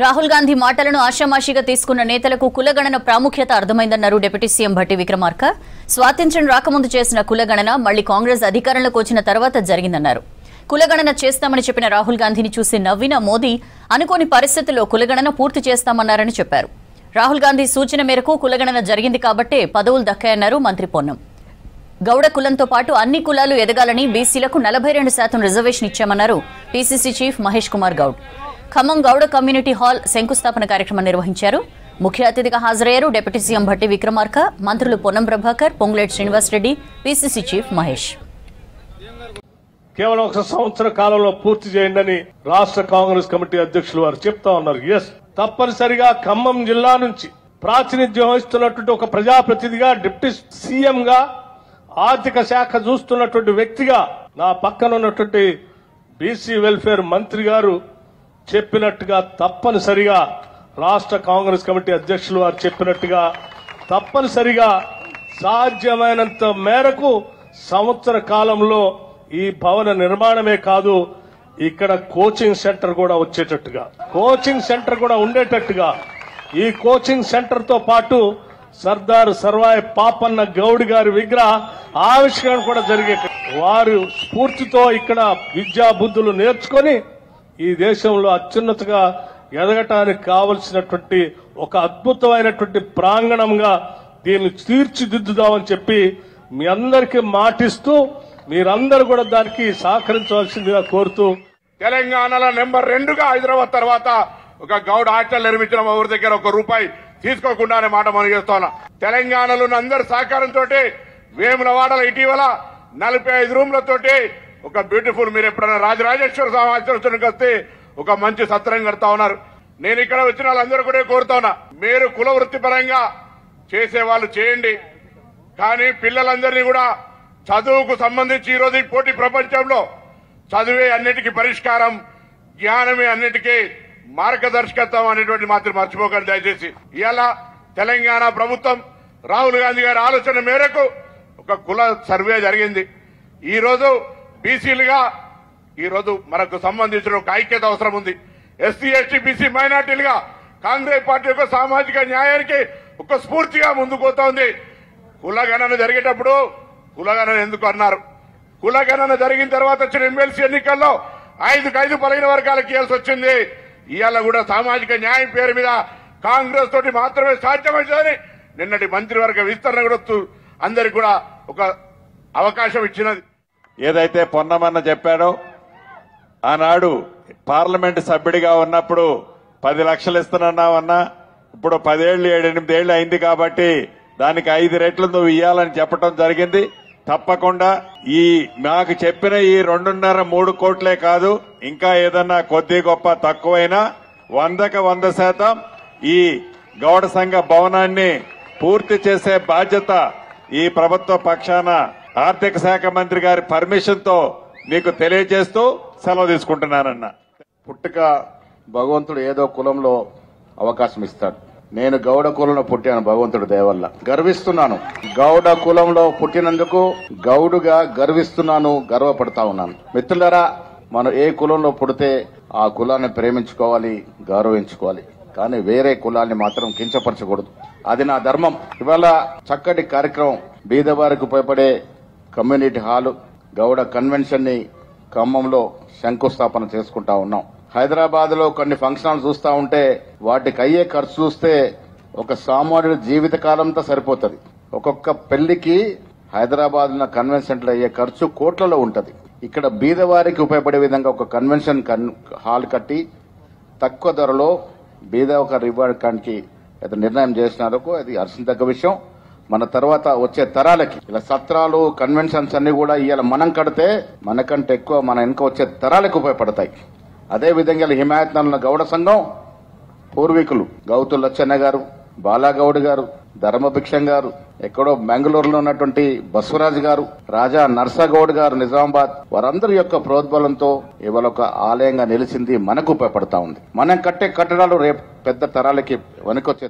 రాహుల్ గాంధీ మాటలను ఆషామాషిగా తీసుకున్న నేతలకు కులగణన ప్రాముఖ్యత అర్థమైందన్నారు డిప్యూటీ సీఎం భట్టి విక్రమార్క. స్వాతంత్ర్యం రాకముందు చేసిన కులగణన మళ్లీ కాంగ్రెస్ అధికారంలోకి వచ్చిన తర్వాత జరిగిందన్నారు. కులగణన చేస్తామని చెప్పిన రాహుల్ గాంధీని చూసి నవ్విన మోదీ అనుకోని పరిస్థితుల్లో కులగణన పూర్తి చేస్తామన్నారని చెప్పారు. రాహుల్ గాంధీ సూచన మేరకు కులగణన జరిగింది కాబట్టే పదవులు దక్కాయన్నారు మంత్రి పొన్నం. గౌడ కులంతో పాటు అన్ని కులాలు ఎదగాలని బీసీలకు 42% రిజర్వేషన్ ఇచ్చామన్నారు PCC chief Mahesh Kumar Goud. Khammam Gouda community hall శంకుస్థాపన కార్యక్రమం నిర్వహించారు. ముఖ్య అతిథిగా హాజరయ్యారు డిప్యూటీ సీఎం భట్టి విక్రమార్క, మంత్రులు పొన్నం ప్రభాకర్, పొంగులేటి శ్రీనివాసరెడ్డి, పీసీసీ చీఫ్ మహేష్. కేవలం 1 సంవత్సర కాలంలో పూర్తి చేయండి రాష్ట్ర కాంగ్రెస్ కమిటీ అధ్యక్షులు వారు చెప్తా ఉన్నారు. తప్పనిసరిగా ఖమ్మం జిల్లా నుంచి ప్రాతినిధ్యం వహిస్తున్నటువంటి ఒక ప్రజాప్రతినిధిగా, డిప్యూటీ సీఎం గా, ఆర్థిక శాఖ చూస్తున్నటువంటి వ్యక్తిగా నా పక్కన ఉన్నటువంటి బీసీ వెల్ఫేర్ మంత్రి గారు చెప్పినట్టుగా తప్పనిసరిగా రాష్ట్ర కాంగ్రెస్ కమిటీ అధ్యక్షులు వారు చెప్పినట్టుగా తప్పనిసరిగా సాధ్యమైనంత మేరకు సంవత్సర కాలంలో ఈ భవన నిర్మాణమే కాదు, ఇక్కడ కోచింగ్ సెంటర్ కూడా వచ్చేటట్టుగా, కోచింగ్ సెంటర్ కూడా ఉండేటట్టుగా, ఈ కోచింగ్ సెంటర్ తో పాటు సర్దార్ సర్వాయి పాపన్న గౌడ్ గారి విగ్రహ ఆవిష్కరణ కూడా జరిగేట, వారు స్ఫూర్తితో ఇక్కడ విద్యా బుద్ధులు నేర్చుకొని ఈ దేశంలో అత్యున్నతగా ఎదగటానికి కావలసినటువంటి ఒక అద్భుతమైనటువంటి ప్రాంగణంగా దీన్ని తీర్చిదిద్దుదామని చెప్పి మీ అందరికీ మాటిస్తూ మీరందరూ కూడా దానికి సహకరించవలసిందిగా కోరుతూ, తెలంగాణలో నెంబర్ 2గా హైదరాబాద్ తర్వాత ఒక గౌడ హాస్టల్ నిర్మించిన ఊరి దగ్గర ₹1 తీసుకోకుండా అనే మాట మనం చేస్తున్నా. తెలంగాణలో అందరి సహకారంతో వేములవాడలో ఇటీవల 45 రూమ్లతోటి ఒక బ్యూటిఫుల్, మీరు ఎప్పుడైనా రాజరాజేశ్వర స్వామి ఆచరించడానికి వస్తే ఒక మంచి సత్రం కడతా ఉన్నారు. నేను ఇక్కడ వచ్చిన వాళ్ళందరూ కూడా కోరుతా ఉన్నా, మీరు కుల వృత్తిపరంగా చేసే వాళ్ళు చేయండి, కానీ పిల్లలందరినీ కూడా చదువుకు సంబంధించి ఈరోజు ఈ పోటీ ప్రపంచంలో చదువే అన్నిటికీ పరిష్కారం, జ్ఞానమే అన్నిటికీ మార్గదర్శకత్వం అనేటువంటి మాత్రం మర్చిపోకండి దయచేసి. ఇవాళ తెలంగాణ ప్రభుత్వం రాహుల్ గాంధీ గారి ఆలోచన మేరకు ఒక కుల సర్వే జరిగింది. ఈ రోజు బీసీలుగా ఈరోజు మనకు సంబంధించిన ఒక ఐక్యత అవసరం ఉంది. ఎస్సీ ఎస్టీ బీసీ మైనార్టీలుగా కాంగ్రెస్ పార్టీ యొక్క సామాజిక న్యాయానికి ఒక స్ఫూర్తిగా ముందుకు పోతోంది. కులగణన జరిగేటప్పుడు కులగణన ఎందుకు అన్నారు? కులగణన జరిగిన తర్వాత వచ్చిన ఎమ్మెల్సీ ఎన్నికల్లో 5 బలహీన వర్గాలకు ఇవ్వాల్సి వచ్చింది. ఇవాళ కూడా సామాజిక న్యాయం పేరు మీద కాంగ్రెస్ తోటి మాత్రమే సాధ్యమైందని నిన్నటి మంత్రివర్గ విస్తరణ కూడా అందరికి కూడా ఒక అవకాశం ఇచ్చినది. ఏదైతే పొన్నమన్న చెప్పాడో, ఆనాడు పార్లమెంటు సభ్యుడిగా ఉన్నప్పుడు 10 లక్షలు ఇస్తున్నావన్నా, ఇప్పుడు 10 ఏళ్లు 7-8 ఏళ్లు అయింది కాబట్టి దానికి 5 రెట్లు నువ్వు ఇవ్వాలని చెప్పడం జరిగింది. తప్పకుండా ఈ మాకు చెప్పిన ఈ 2.5-3 కోట్లే కాదు, ఇంకా ఏదన్నా కొద్ది గొప్ప తక్కువైనా 100కి 100% ఈ గౌడ సంఘ భవనాన్ని పూర్తి చేసే బాధ్యత ఈ ప్రభుత్వ పక్షాన ఆర్థిక శాఖ మంత్రి గారి పర్మిషన్ తో మీకు తెలియజేస్తూ సెలవు తీసుకుంటున్నానన్న. పుట్టుక భగవంతుడు ఏదో కులంలో అవకాశం ఇస్తాడు. నేను గౌడ కులంలో పుట్టాను, భగవంతుడు దయవల్ల గర్విస్తున్నాను. గౌడ కులంలో పుట్టినందుకు గౌడుగా గర్విస్తున్నాను, గర్వపడతా ఉన్నాను. మిత్రులారా, మనం ఏ కులంలో పుడితే ఆ కులాన్ని ప్రేమించుకోవాలి, గౌరవించుకోవాలి, కానీ వేరే కులాన్ని మాత్రం కించపరచకూడదు. అది నా ధర్మం. ఇవాళ చక్కటి కార్యక్రమం, బీదవారికి ఉపయోగపడే కమ్యూనిటీ హాలు గౌడ కన్వెన్షన్ ని ఖమ్మంలో శంకుస్థాపన చేసుకుంటా ఉన్నాం. హైదరాబాద్ లో కొన్ని ఫంక్షన్లు చూస్తా ఉంటే వాటికి అయ్యే ఖర్చు చూస్తే ఒక సామాన్యుడి జీవిత కాలంతో సరిపోతుంది. ఒక్కొక్క పెళ్లికి హైదరాబాద్ లో కన్వెన్షన్ సెంటర్ అయ్యే ఖర్చు కోట్లలో ఉంటది. ఇక్కడ బీదవారికి ఉపయోగపడే విధంగా ఒక కన్వెన్షన్ హాల్ కట్టి తక్కువ ధరలో బీదవారికి ఇవ్వడానికి నిర్ణయం చేసినందుకు అది హర్షించదగ్గ విషయం. మన తర్వాత వచ్చే తరాలకి ఇలా సత్రాలు, కన్వెన్షన్స్ అన్ని కూడా ఇవాళ మనం కడితే మనకంటే ఎక్కువ మన వెనుక వచ్చే తరాలకు ఉపయోగపడతాయి. అదేవిధంగా హిమాయత్ నగర్ గౌడ సంఘం పూర్వీకులు గౌతు లచ్చన్న గారు, బాలాగౌడ్ గారు, ధర్మభిక్షం గారు, ఎక్కడో బెంగళూరులో ఉన్నటువంటి బసవరాజు గారు, రాజా నర్సగౌడ్ గారు నిజామాబాద్, వారందరి యొక్క ప్రోద్బలంతో ఇవాళ ఒక ఆలయంగా నిలిచింది, మనకు ఉపయోగపడతా ఉంది. మనం కట్టే కట్టడాలు రేపు పెద్ద తరాలకి వెనుకొచ్చే